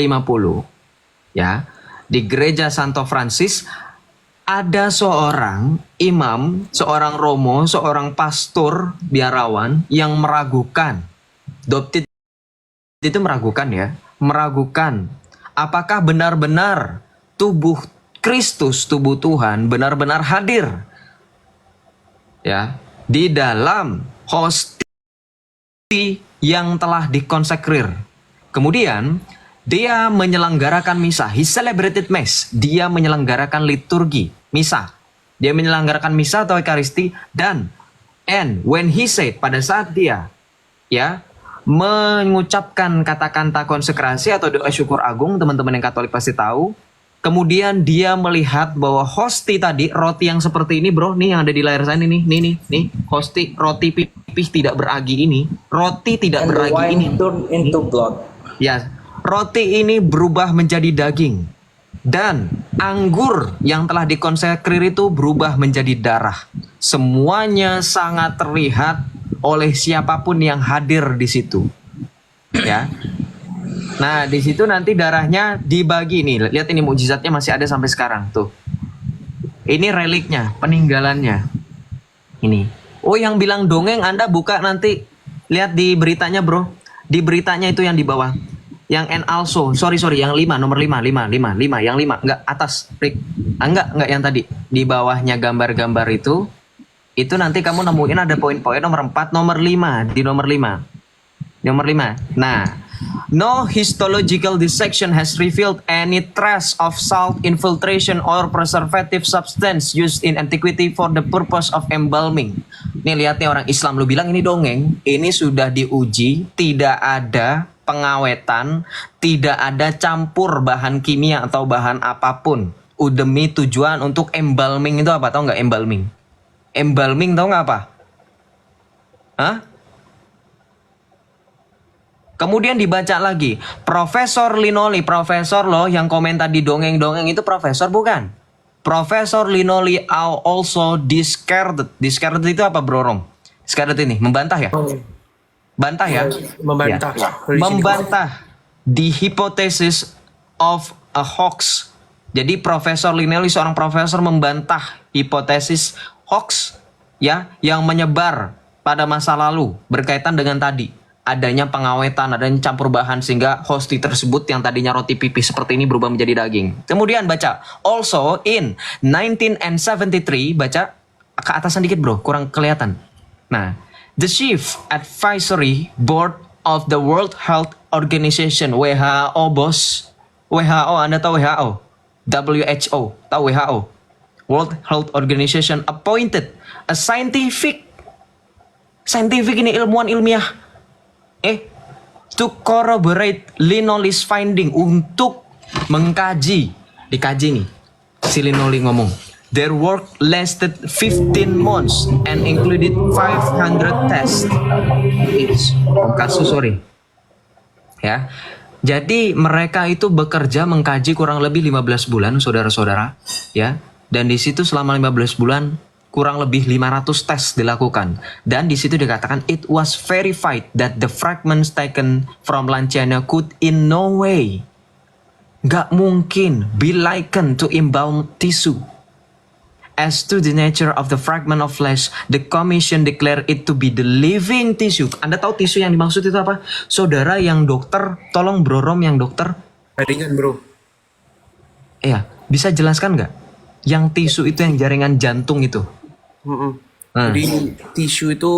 ya, di gereja Santo Francis ada seorang imam, seorang romo, seorang pastor biarawan yang meragukan. Doptit itu meragukan ya, meragukan apakah benar-benar tubuh Kristus, tubuh Tuhan benar-benar hadir ya di dalam hosti yang telah dikonsekrir. Kemudian dia menyelenggarakan misa. He celebrated mass. Dia menyelenggarakan liturgi misa. Dia menyelenggarakan misa atau ekaristi, dan when he said, pada saat dia ya mengucapkan kata-kata konsekrasi atau doa syukur agung, teman-teman yang Katolik pasti tahu. Kemudian dia melihat bahwa hosti tadi, roti yang seperti ini bro, nih yang ada di layar sana nih, hosti roti pipih tidak beragi ini, roti tidak beragi ini. Turn into blood. Ya, roti ini berubah menjadi daging, dan anggur yang telah dikonsekrir itu berubah menjadi darah. Semuanya sangat terlihat oleh siapapun yang hadir di situ. Ya. Nah, di situ nanti darahnya dibagi nih. Lihat ini mukjizatnya masih ada sampai sekarang tuh. Ini reliknya, peninggalannya. Ini. Oh, yang bilang dongeng Anda buka nanti. Lihat di beritanya, bro. Di beritanya itu yang di bawah. Yang and also, sorry, yang 5, nomor 5, yang 5, enggak atas, Rick. Enggak yang tadi. Di bawahnya gambar-gambar itu nanti kamu nemuin ada poin-poin nomor 4, nomor 5, di nomor 5. Nomor 5. Nah, no histological dissection has revealed any trace of salt infiltration or preservative substance used in antiquity for the purpose of embalming. Nih lihat nih orang Islam, lu bilang ini dongeng, ini sudah diuji, tidak ada pengawetan, tidak ada campur bahan kimia atau bahan apapun. Demi tujuan untuk embalming itu apa? Tahu nggak embalming? Embalming tahu nggak apa? Hah? Kemudian dibaca lagi, Profesor Linoli, profesor loh yang komentar di dongeng-dongeng itu profesor bukan? Profesor Linoli also discarded. Discarded itu apa bro Rom? Discarded ini, membantah ya? Bantah ya? Membantah. Ya. Membantah the hypothesis of a hoax. Jadi Profesor Linoli seorang profesor membantah hipotesis hoax ya yang menyebar pada masa lalu berkaitan dengan tadi. Adanya pengawetan, adanya campur bahan sehingga hosti tersebut yang tadinya roti pipih seperti ini berubah menjadi daging. Kemudian baca, also in 1973, baca ke atasan dikit bro, kurang kelihatan. Nah, the Chief Advisory Board of the World Health Organization, WHO bos, WHO, Anda tahu WHO? WHO, tahu WHO? World Health Organization appointed a scientific ini ilmuwan ilmiah, to corroborate Linoli's finding, untuk mengkaji, dikaji nih, si Linoli ngomong. Their work lasted 15 months and included 500 tests. Kasus, sorry. Ya. Jadi mereka itu bekerja mengkaji kurang lebih 15 bulan, saudara-saudara, ya. Dan di situ selama 15 bulan kurang lebih 500 tes dilakukan. Dan di situ dikatakan it was verified that the fragments taken from Lanciano could in no way, gak mungkin, be likened to embalmed tissue. As to the nature of the fragment of flesh, the commission declared it to be the living tissue. Anda tahu tisu yang dimaksud itu apa? Saudara yang dokter, tolong Bro Rom yang dokter. Jaringan bro. Iya, bisa jelaskan nggak? Yang tisu itu yang jaringan jantung itu. Jadi tisu itu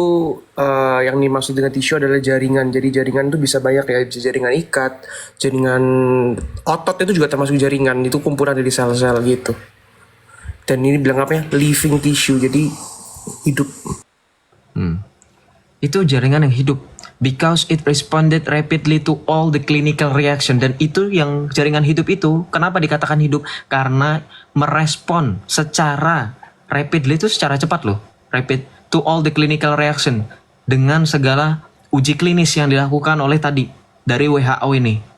yang dimaksud dengan tisu adalah jaringan. Jadi jaringan itu bisa banyak ya, bisa jaringan ikat, jaringan otot itu juga termasuk jaringan. Itu kumpulan dari sel-sel gitu. Dan ini bilang apa ya? Living tissue. Jadi hidup. Itu jaringan yang hidup. Because it responded rapidly to all the clinical reaction. Dan itu yang jaringan hidup itu, kenapa dikatakan hidup? Karena merespon secara rapidly itu secara cepat loh. Rapid to all the clinical reaction. Dengan segala uji klinis yang dilakukan oleh tadi dari WHO ini.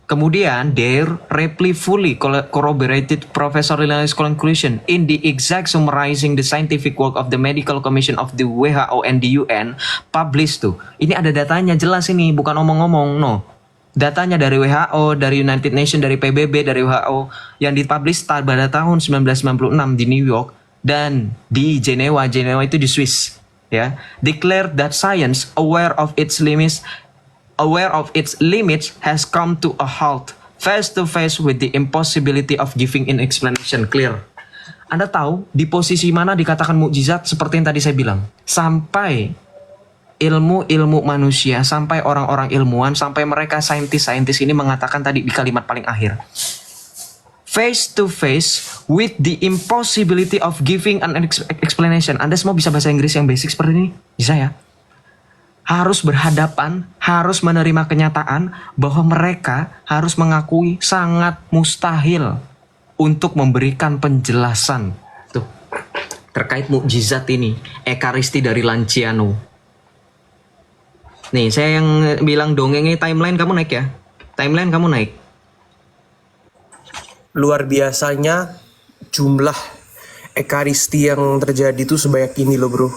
Kemudian, they rapidly fully corroborated Professor Linnaeus' conclusion in the exact summarizing the scientific work of the Medical Commission of the WHO and the UN published tuh. Ini ada datanya jelas ini, bukan omong-omong, no. Datanya dari WHO, dari United Nations, dari PBB, dari WHO yang dipublish pada tahun 1996 di New York dan di Jenewa itu di Swiss, ya. Declared that science aware of its limits has come to a halt face to face with the impossibility of giving an explanation clear. Anda tahu di posisi mana dikatakan mukjizat seperti yang tadi saya bilang. Sampai ilmu manusia, sampai orang-orang ilmuwan, sampai mereka saintis ini mengatakan tadi di kalimat paling akhir. Face to face with the impossibility of giving an explanation. Anda semua bisa bahasa Inggris yang basic seperti ini? Bisa ya? Harus berhadapan, harus menerima kenyataan bahwa mereka harus mengakui sangat mustahil untuk memberikan penjelasan tuh terkait mukjizat ini, ekaristi dari Lanciano. Nih, saya yang bilang dongengnya timeline kamu naik ya. Timeline kamu naik. Luar biasanya jumlah ekaristi yang terjadi itu sebanyak ini loh bro.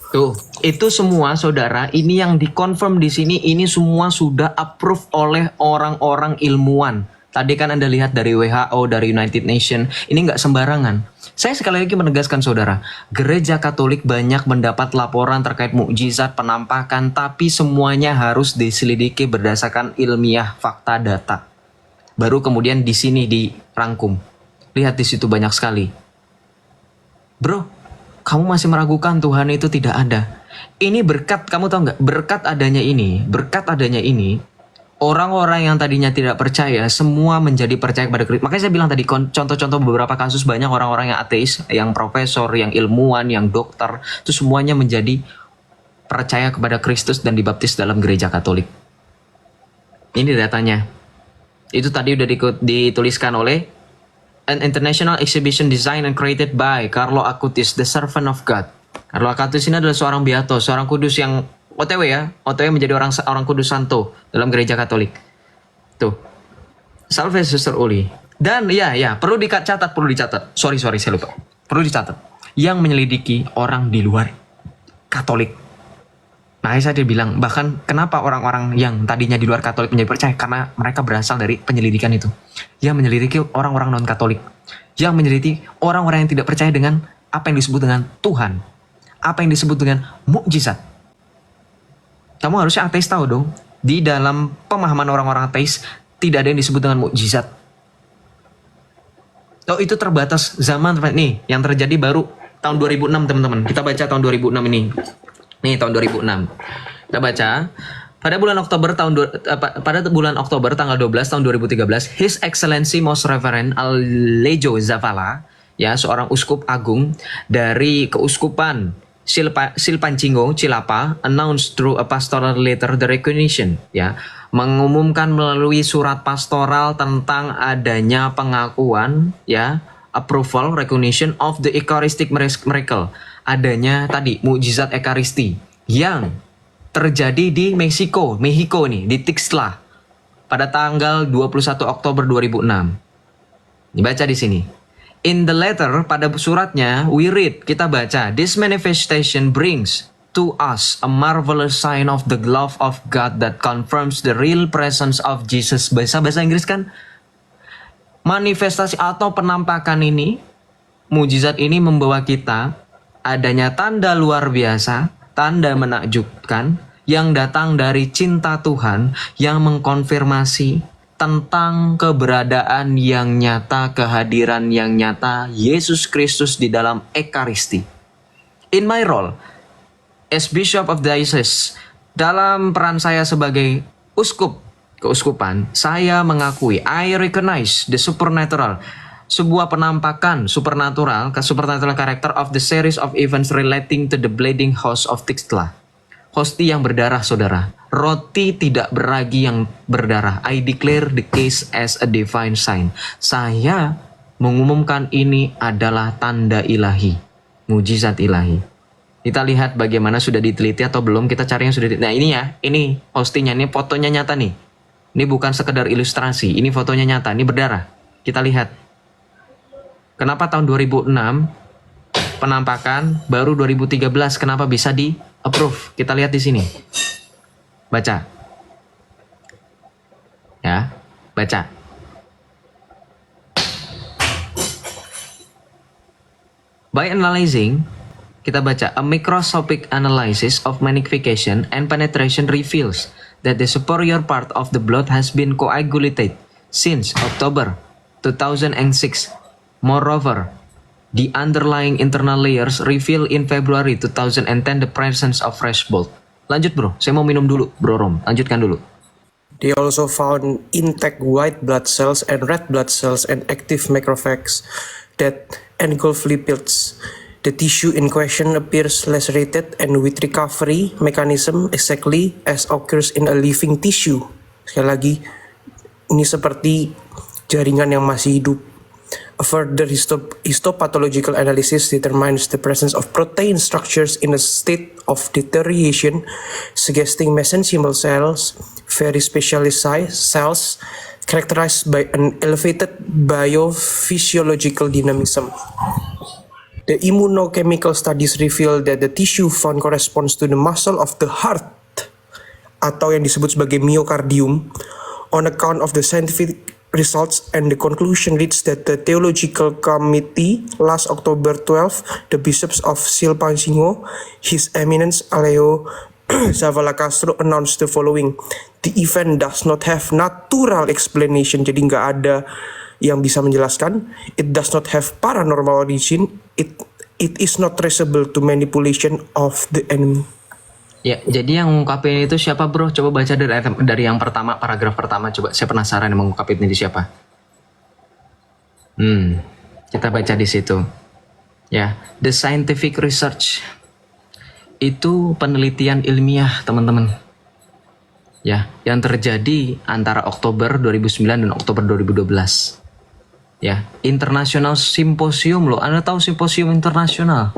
Tuh, itu semua saudara, ini yang dikonfirm di sini, ini semua sudah approve oleh orang-orang ilmuwan. Tadi kan Anda lihat dari WHO, dari United Nations, ini nggak sembarangan. Saya sekali lagi menegaskan saudara, Gereja Katolik banyak mendapat laporan terkait mukjizat, penampakan, tapi semuanya harus diselidiki berdasarkan ilmiah, fakta, data. Baru kemudian di sini dirangkum. Lihat di situ banyak sekali. Bro, kamu masih meragukan Tuhan itu tidak ada. Ini berkat, kamu tahu nggak? Berkat adanya ini, orang-orang yang tadinya tidak percaya, semua menjadi percaya kepada Kristus. Makanya saya bilang tadi, contoh-contoh beberapa kasus banyak orang-orang yang ateis, yang profesor, yang ilmuwan, yang dokter, itu semuanya menjadi percaya kepada Kristus dan dibaptis dalam gereja Katolik. Ini datanya. Itu tadi udah dituliskan oleh An international exhibition designed and created by Carlo Acutis, the servant of God. Carlo Acutis ini adalah seorang beato, seorang kudus yang OTW ya, OTW menjadi orang kudus santo dalam gereja Katolik. Tuh, salve Suster Uli. Dan ya, perlu dicatat. Sorry, saya lupa. Perlu dicatat. Yang menyelidiki orang di luar Katolik. Nah, saya bilang, bahkan kenapa orang-orang yang tadinya di luar Katolik menjadi percaya? Karena mereka berasal dari penyelidikan itu. Yang menyelidiki orang-orang non-Katolik. Yang menyelidiki orang-orang yang tidak percaya dengan apa yang disebut dengan Tuhan. Apa yang disebut dengan mukjizat. Kamu harusnya ateis tahu dong. Di dalam pemahaman orang-orang ateis, tidak ada yang disebut dengan mukjizat. Oh, itu terbatas zaman. Nih, yang terjadi baru tahun 2006 teman-teman. Kita baca tahun 2006 ini. Nih tahun 2006. Kita baca pada bulan Oktober tanggal 12 tahun 2013, His Excellency Most Reverend Alejo Zavala, ya, seorang uskup agung dari keuskupan Silpancingo, Cilapa, announced through a pastoral letter the recognition, ya, mengumumkan melalui surat pastoral tentang adanya pengakuan, ya, approval, recognition of the Eucharistic miracle. Adanya tadi mukjizat Ekaristi yang terjadi di Meksiko nih, di Tixla pada tanggal 21 Oktober 2006. Dibaca di sini. In the letter, pada suratnya, we read, kita baca, this manifestation brings to us a marvelous sign of the love of God that confirms the real presence of Jesus. Bahasa Inggris kan? Manifestasi atau penampakan ini, mujizat ini membawa kita adanya tanda luar biasa, tanda menakjubkan yang datang dari cinta Tuhan yang mengkonfirmasi tentang keberadaan yang nyata, kehadiran yang nyata Yesus Kristus di dalam Ekaristi. In my role as Bishop of Diocese, dalam peran saya sebagai uskup keuskupan, saya mengakui, I recognize the supernatural, sebuah penampakan supernatural character of the series of events relating to the bleeding host of Tixtla. Hosti yang berdarah, saudara. Roti tidak beragi yang berdarah. I declare the case as a divine sign. Saya mengumumkan ini adalah tanda ilahi, mujizat ilahi. Kita lihat bagaimana sudah diteliti atau belum, kita cari yang sudah diteliti. Nah ini ya, ini hostinya, ini fotonya nyata nih. Ini bukan sekedar ilustrasi, ini fotonya nyata, ini berdarah. Kita lihat. Kenapa tahun 2006 penampakan, baru 2013 kenapa bisa di-approve? Kita lihat di sini. Baca. Ya, baca. By analyzing, kita baca, a microscopic analysis of magnification and penetration reveals that the superior part of the blood has been coagulated since October 2006. Moreover, the underlying internal layers reveal in February 2010 the presence of fresh blood. Lanjut bro, saya mau minum dulu bro Rom, lanjutkan dulu. They also found intact white blood cells and red blood cells and active macrophages that engulf lipids. The tissue in question appears lacerated and with recovery mechanism exactly as occurs in a living tissue. Sekali lagi, ini seperti jaringan yang masih hidup. A further histopathological analysis determines the presence of protein structures in a state of deterioration, suggesting mesenchymal cells, very specialized cells, characterized by an elevated biophysiological dynamism. The immunochemical studies reveal that the tissue found corresponds to the muscle of the heart, atau yang disebut sebagai myocardium, on account of the scientific results, and the conclusion reads that the theological committee last October 12, the bishops of Silpancingo, His Eminence Alejo Zavala Castro announced the following: the event does not have natural explanation, jadi nggak ada yang bisa menjelaskan. It does not have paranormal origin. It is not traceable to manipulation of the enemy. Ya, jadi yang mengungkapin itu siapa bro? Coba baca dari yang pertama, paragraf pertama. Coba, saya penasaran yang mengungkapin ini siapa. Kita baca di situ. Ya, the scientific research itu penelitian ilmiah teman-teman. Ya, yang terjadi antara Oktober 2009 dan Oktober 2012. Ya, internasional simposium loh. Anda tahu simposium internasional?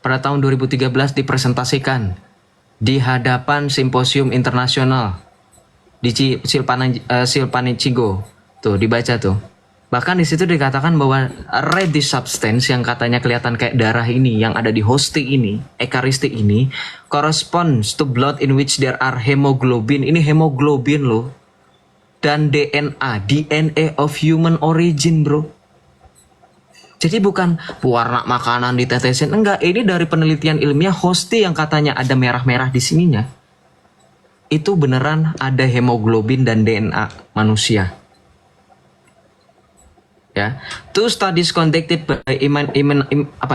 Pada tahun 2013 dipresentasikan di hadapan simposium internasional di Silpancingo. Tuh, dibaca tuh. Bahkan di situ dikatakan bahwa red substance yang katanya kelihatan kayak darah ini yang ada di hosti ini, ekaristi ini, corresponds to blood in which there are hemoglobin. Ini hemoglobin loh. Dan DNA of human origin bro. Jadi bukan warna makanan ditetesin, enggak. Ini dari penelitian ilmiah, hosti yang katanya ada merah-merah di sininya, itu beneran ada hemoglobin dan DNA manusia. Ya, two studies conducted by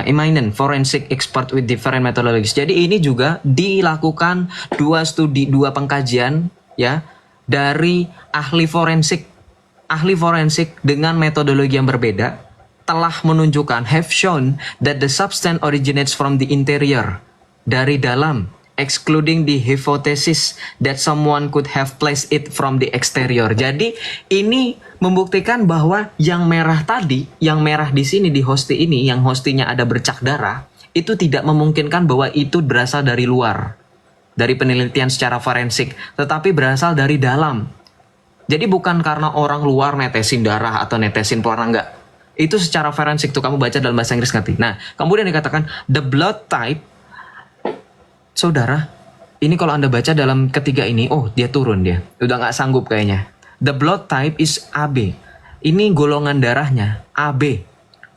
eminent forensic expert with different methodologies. Jadi ini juga dilakukan dua pengkajian ya dari ahli forensik dengan metodologi yang berbeda, telah menunjukkan, have shown that the substance originates from the interior, dari dalam, excluding the hypothesis that someone could have placed it from the exterior. Jadi ini membuktikan bahwa yang merah tadi, yang merah di sini di hosti ini, yang hostinya ada bercak darah, itu tidak memungkinkan bahwa itu berasal dari luar, dari penelitian secara forensik, tetapi berasal dari dalam. Jadi bukan karena orang luar netesin darah atau netesin pewarna, enggak. Itu secara forensik tuh kamu baca dalam bahasa Inggris ngerti. Nah, kemudian dikatakan the blood type, saudara, ini kalau Anda baca dalam ketiga ini, oh dia turun dia. Udah nggak sanggup kayaknya. The blood type is AB. Ini golongan darahnya AB.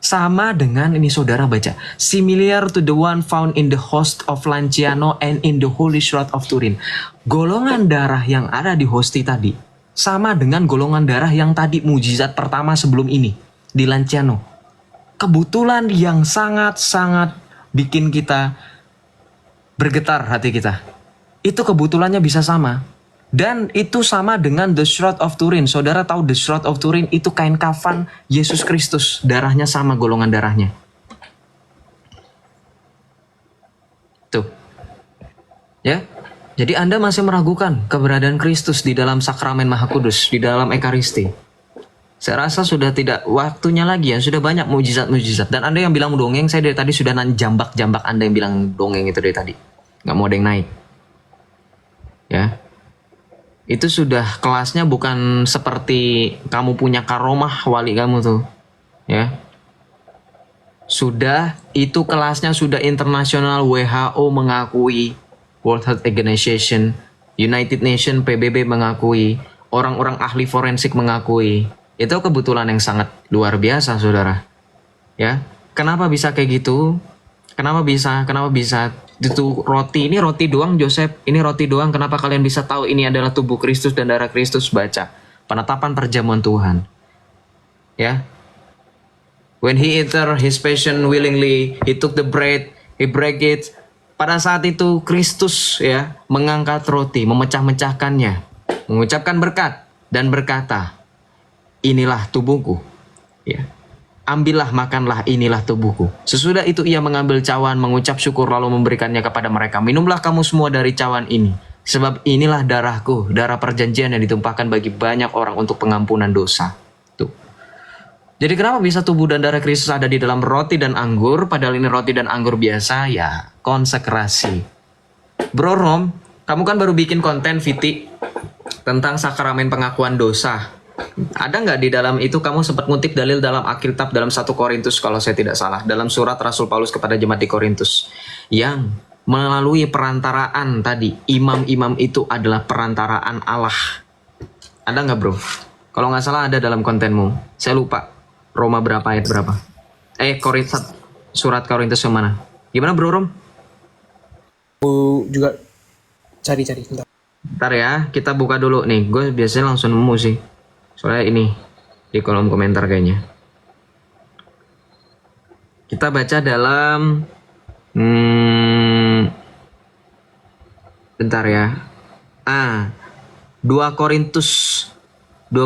Sama dengan ini saudara baca. Similar to the one found in the host of Lanciano and in the Holy Shroud of Turin. Golongan darah yang ada di hosti tadi sama dengan golongan darah yang tadi mujizat pertama sebelum ini di Lanciano. Kebetulan yang sangat-sangat bikin kita bergetar hati kita. Itu kebetulannya bisa sama. Dan itu sama dengan The Shroud of Turin. Saudara tahu The Shroud of Turin itu kain kafan Yesus Kristus. Darahnya sama golongan darahnya. Tuh. Ya. Jadi Anda masih meragukan keberadaan Kristus di dalam sakramen Maha Kudus, di dalam Ekaristi. Saya rasa sudah tidak waktunya lagi ya, sudah banyak mujizat-mujizat. Dan Anda yang bilang dongeng, saya dari tadi sudah jambak-jambak Anda yang bilang dongeng itu dari tadi. Nggak mau ada yang naik. Ya. Itu sudah kelasnya bukan seperti kamu punya karomah wali kamu tuh. Ya. Sudah, itu kelasnya sudah internasional, WHO mengakui, World Health Organization, United Nations, PBB mengakui, orang-orang ahli forensik mengakui. Itu kebetulan yang sangat luar biasa, saudara. Ya, kenapa bisa kayak gitu? Kenapa bisa? Itu roti, ini roti doang, Joseph. Ini roti doang. Kenapa kalian bisa tahu ini adalah tubuh Kristus dan darah Kristus? Baca penetapan perjamuan Tuhan. Ya. When he entered his passion willingly, he took the bread, he break it. Pada saat itu Kristus ya mengangkat roti, memecah-mecahkannya, mengucapkan berkat dan berkata, inilah tubuhku, ya. Ambillah, makanlah, inilah tubuhku. Sesudah itu ia mengambil cawan, mengucap syukur lalu memberikannya kepada mereka. Minumlah kamu semua dari cawan ini, sebab inilah darahku, darah perjanjian yang ditumpahkan bagi banyak orang untuk pengampunan dosa. Tuh. Jadi kenapa bisa tubuh dan darah Kristus ada di dalam roti dan anggur, padahal ini roti dan anggur biasa? Ya, konsekrasi. Bro Rom, kamu kan baru bikin konten Viti tentang sakramen pengakuan dosa. Ada nggak di dalam itu kamu sempat ngutip dalil dalam Alkitab dalam 1 Korintus kalau saya tidak salah, dalam surat Rasul Paulus kepada jemaat di Korintus, yang melalui perantaraan tadi, imam-imam itu adalah perantaraan Allah. Ada nggak bro? Kalau nggak salah ada dalam kontenmu, saya lupa Roma berapa ayat berapa. Korintus, surat Korintus yang mana? Gimana bro Rom? Aku juga cari-cari bentar. Ntar ya, kita buka dulu nih. Gue biasanya langsung nemu sih. Soalnya ini di kolom komentar kayaknya. Kita baca dalam bentar ya. 2 Korintus 5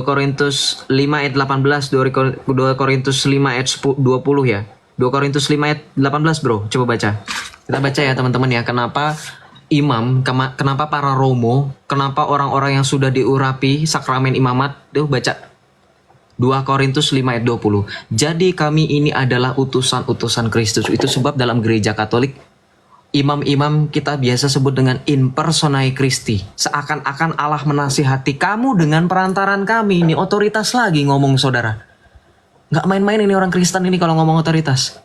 ayat 18, 2 Korintus 5 ayat 20 ya. 2 Korintus 5 ayat 18 bro, coba baca. Kita baca ya teman-teman ya, kenapa imam, kenapa para romo, kenapa orang-orang yang sudah diurapi sakramen imamat. Tuh baca 2 Korintus 5 ayat 20. Jadi kami ini adalah utusan-utusan Kristus. Itu sebab dalam gereja Katolik imam-imam kita biasa sebut dengan in personae Christi. Seakan-akan Allah menasihati kamu dengan perantaran kami. Ini otoritas lagi ngomong saudara. Nggak main-main ini orang Kristen ini kalau ngomong otoritas.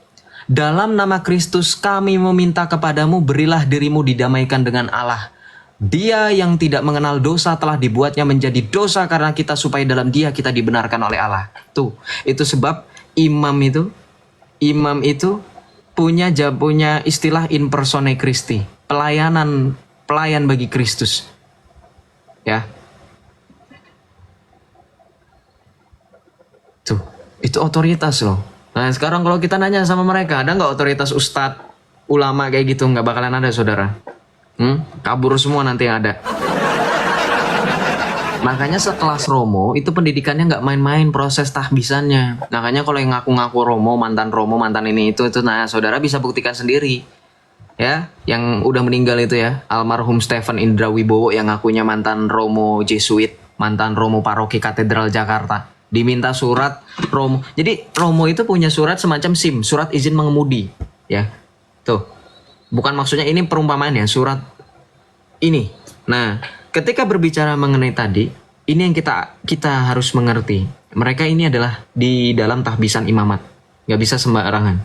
Dalam nama Kristus kami meminta kepadamu, berilah dirimu didamaikan dengan Allah. Dia yang tidak mengenal dosa telah dibuatnya menjadi dosa karena kita, supaya dalam dia kita dibenarkan oleh Allah. Tuh, itu sebab imam itu punya istilah in personae Christi, pelayan bagi Kristus. Ya. Tuh, itu otoritas loh. Nah sekarang kalau kita nanya sama mereka, ada nggak otoritas ustadz, ulama kayak gitu? Nggak bakalan ada saudara. Kabur semua nanti yang ada. Makanya sekelas Romo itu pendidikannya nggak main-main proses tahbisannya. Makanya kalau yang ngaku-ngaku Romo, mantan ini itu, nah saudara bisa buktikan sendiri. Ya, yang udah meninggal itu ya, almarhum Stephen Indra Wibowo yang ngakunya mantan Romo Jesuit, mantan Romo Paroki Katedral Jakarta. Diminta surat Romo. Jadi Romo itu punya surat semacam SIM, surat izin mengemudi, ya. Tuh. Bukan maksudnya ini perumpamaan ya, surat ini. Nah, ketika berbicara mengenai tadi, ini yang kita harus mengerti. mereka ini adalah di dalam tahbisan imamat, nggak bisa sembarangan,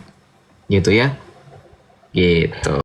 gitu ya, gitu.